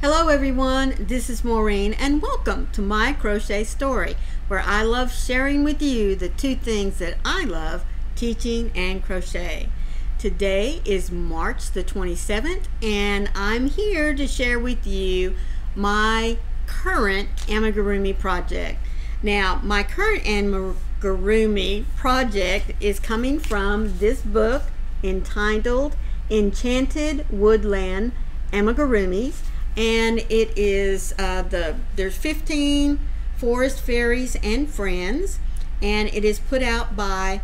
Hello everyone, this is Maureen and welcome to My Crochet Story, where I love sharing with you the two things that I love, teaching and crochet. Today is March the 27th and I'm here to share with you my current amigurumi project. Now, my current amigurumi project is coming from this book entitled Enchanted Woodland Amigurumis. And it is there's 15 forest fairies and friends, and it is put out by,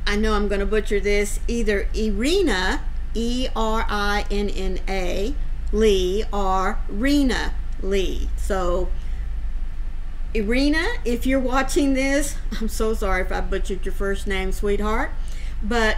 I know I'm going to butcher this, either Irina, E-R-I-N-N-A, Lee, or Rena Lee. So Irina, if you're watching this, I'm so sorry if I butchered your first name, sweetheart, but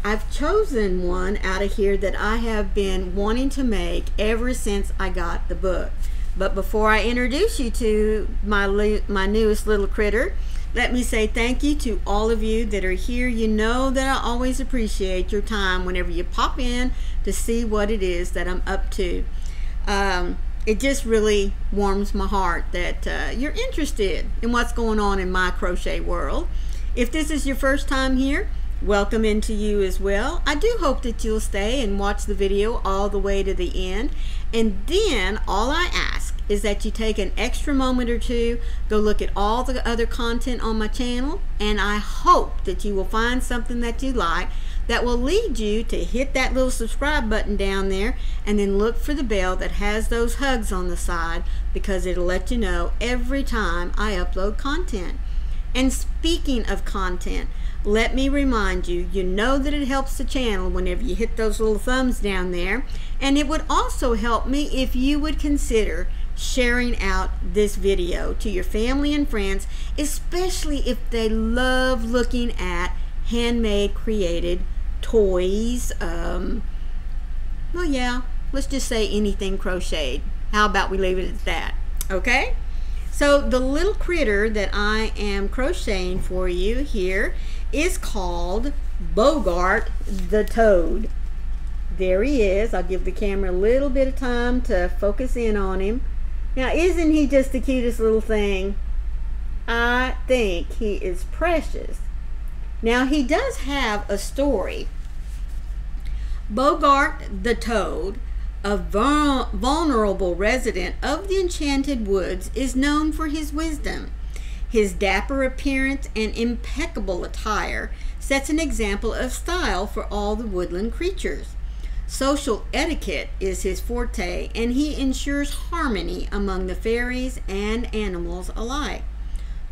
I've chosen one out of here that I have been wanting to make ever since I got the book. But before I introduce you to my newest little critter, let me say thank you to all of you that are here. You know that I always appreciate your time whenever you pop in to see what it is that I'm up to. It just really warms my heart that you're interested in what's going on in my crochet world. If this is your first time here, welcome into you as well. I do hope that you'll stay and watch the video all the way to the end. And then all I ask is that you take an extra moment or two, go look at all the other content on my channel, and I hope that you will find something that you like that will lead you to hit that little subscribe button down there, and then look for the bell that has those hugs on the side, because it'll let you know every time I upload content. And speaking of content, let me remind you, you know that it helps the channel whenever you hit those little thumbs down there. And it would also help me if you would consider sharing out this video to your family and friends, especially if they love looking at handmade created toys. Well, yeah, let's just say anything crocheted. How about we leave it at that? Okay? So the little critter that I am crocheting for you here is called Bogart the Toad. There he is. I'll give the camera a little bit of time to focus in on him. Now, isn't he just the cutest little thing? I think he is precious. Now, he does have a story. Bogart the Toad, a vulnerable resident of the Enchanted Woods, is known for his wisdom. His dapper appearance and impeccable attire sets an example of style for all the woodland creatures. Social etiquette is his forte, and he ensures harmony among the fairies and animals alike.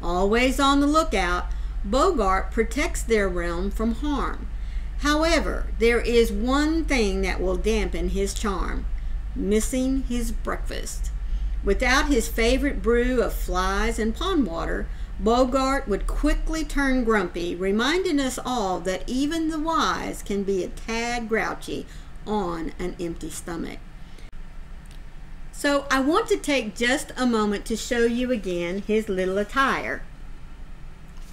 Always on the lookout, Bogart protects their realm from harm. However, there is one thing that will dampen his charm: missing his breakfast. Without his favorite brew of flies and pond water, Bogart would quickly turn grumpy, reminding us all that even the wise can be a tad grouchy on an empty stomach. So I want to take just a moment to show you again his little attire.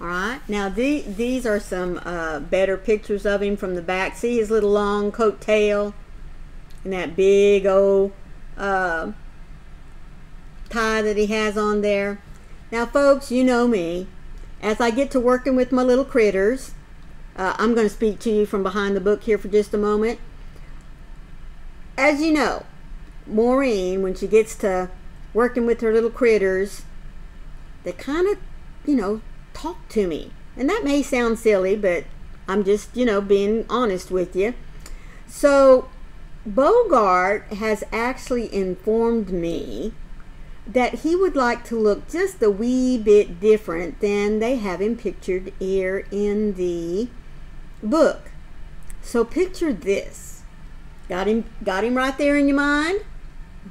Alright, now these are some better pictures of him from the back. See his little long coat tail and that big old tie that he has on there. Now folks, you know me. As I get to working with my little critters, I'm going to speak to you from behind the book here for just a moment. As you know, Maureen, when she gets to working with her little critters, they kind of, you know, talk to me. And that may sound silly, but I'm just, you know, being honest with you. So Bogart has actually informed me that he would like to look just a wee bit different than they have him pictured here in the book. So picture this. Got him right there in your mind?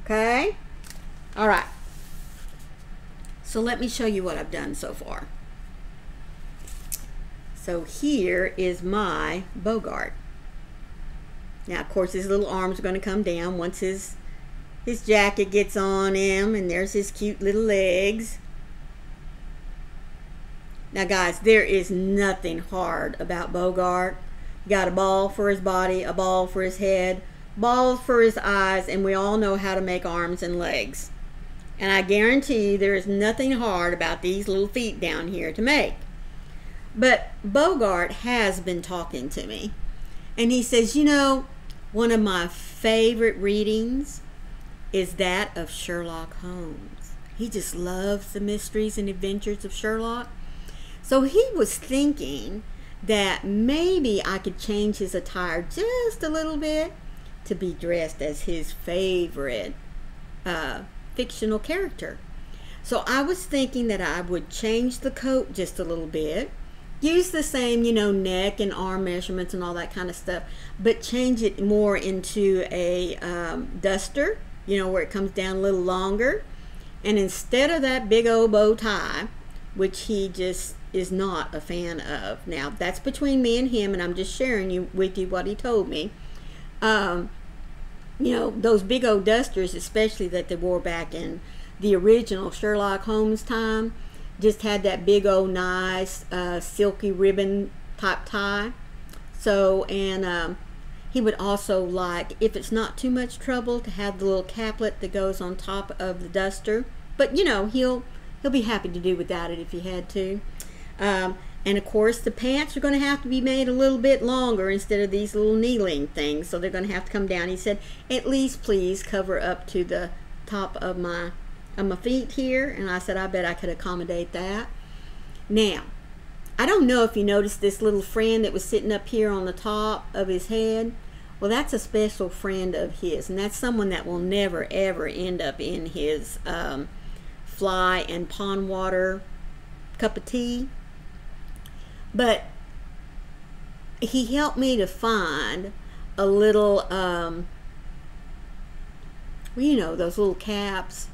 Okay? All right. So let me show you what I've done so far. So here is my Bogart. Now, of course, his little arms are going to come down once his jacket gets on him, and there's his cute little legs. Now, guys, there is nothing hard about Bogart. He got a ball for his body, a ball for his head. balls for his eyes, and we all know how to make arms and legs. And I guarantee you there is nothing hard about these little feet down here to make. But Bogart has been talking to me, and he says, you know, one of my favorite readings is that of Sherlock Holmes. He just loves the mysteries and adventures of Sherlock. So he was thinking that maybe I could change his attire just a little bit to be dressed as his favorite fictional character. So I was thinking that I would change the coat just a little bit, use the same, you know, neck and arm measurements and all that kind of stuff, but change it more into a duster, you know, where it comes down a little longer. And instead of that big old bow tie, which he just is not a fan of. Now, that's between me and him, and I'm just sharing with you what he told me. You know, those big old dusters, especially that they wore back in the original Sherlock Holmes time, just had that big old nice silky ribbon type tie. So, and he would also like, if it's not too much trouble, to have the little caplet that goes on top of the duster. But you know, he'll be happy to do without it if he had to. And of course, the pants are going to have to be made a little bit longer instead of these little kneeling things. So they're going to have to come down. He said, at least please cover up to the top of my feet here. And I said, I bet I could accommodate that. Now, I don't know if you noticed this little friend that was sitting up here on the top of his head. Well, that's a special friend of his. And that's someone that will never, ever end up in his fly and pond water cup of tea. But he helped me to find a little, well, you know, those little caps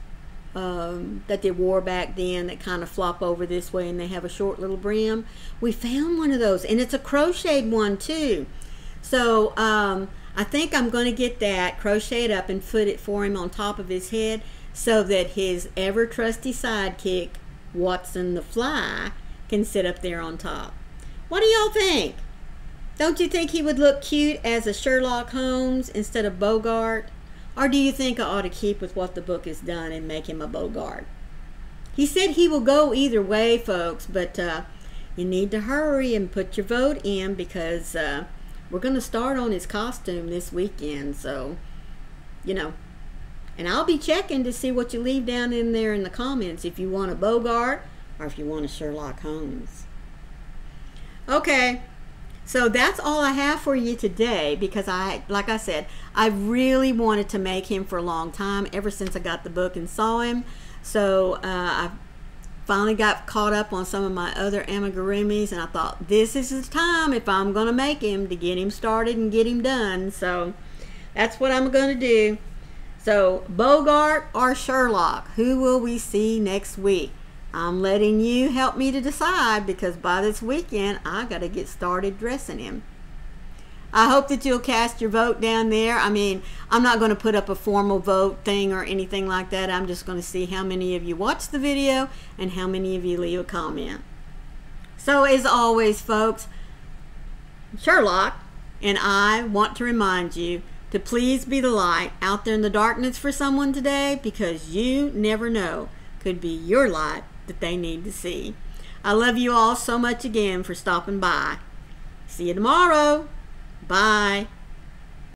that they wore back then that kind of flop over this way and they have a short little brim. We found one of those, and it's a crocheted one too. So I think I'm going to get that crocheted up and put it for him on top of his head so that his ever trusty sidekick, Watson the Fly, can sit up there on top. What do y'all think? Don't you think he would look cute as a Sherlock Holmes instead of Bogart? Or do you think I ought to keep with what the book has done and make him a Bogart? He said he will go either way, folks, but you need to hurry and put your vote in because we're going to start on his costume this weekend. So, you know, and I'll be checking to see what you leave down in there in the comments if you want a Bogart or if you want a Sherlock Holmes. Okay, so that's all I have for you today because like I said, I really wanted to make him for a long time, ever since I got the book and saw him. So I finally got caught up on some of my other amigurumis, and I thought this is the time if I'm going to make him to get him started and get him done. So that's what I'm going to do. So Bogart or Sherlock, who will we see next week? I'm letting you help me to decide because by this weekend, I got to get started dressing him. I hope that you'll cast your vote down there. I mean, I'm not going to put up a formal vote thing or anything like that. I'm just going to see how many of you watch the video and how many of you leave a comment. So as always, folks, Sherlock and I want to remind you to please be the light out there in the darkness for someone today because you never know. Could be your light that they need to see. I love you all so much again for stopping by. See you tomorrow. Bye.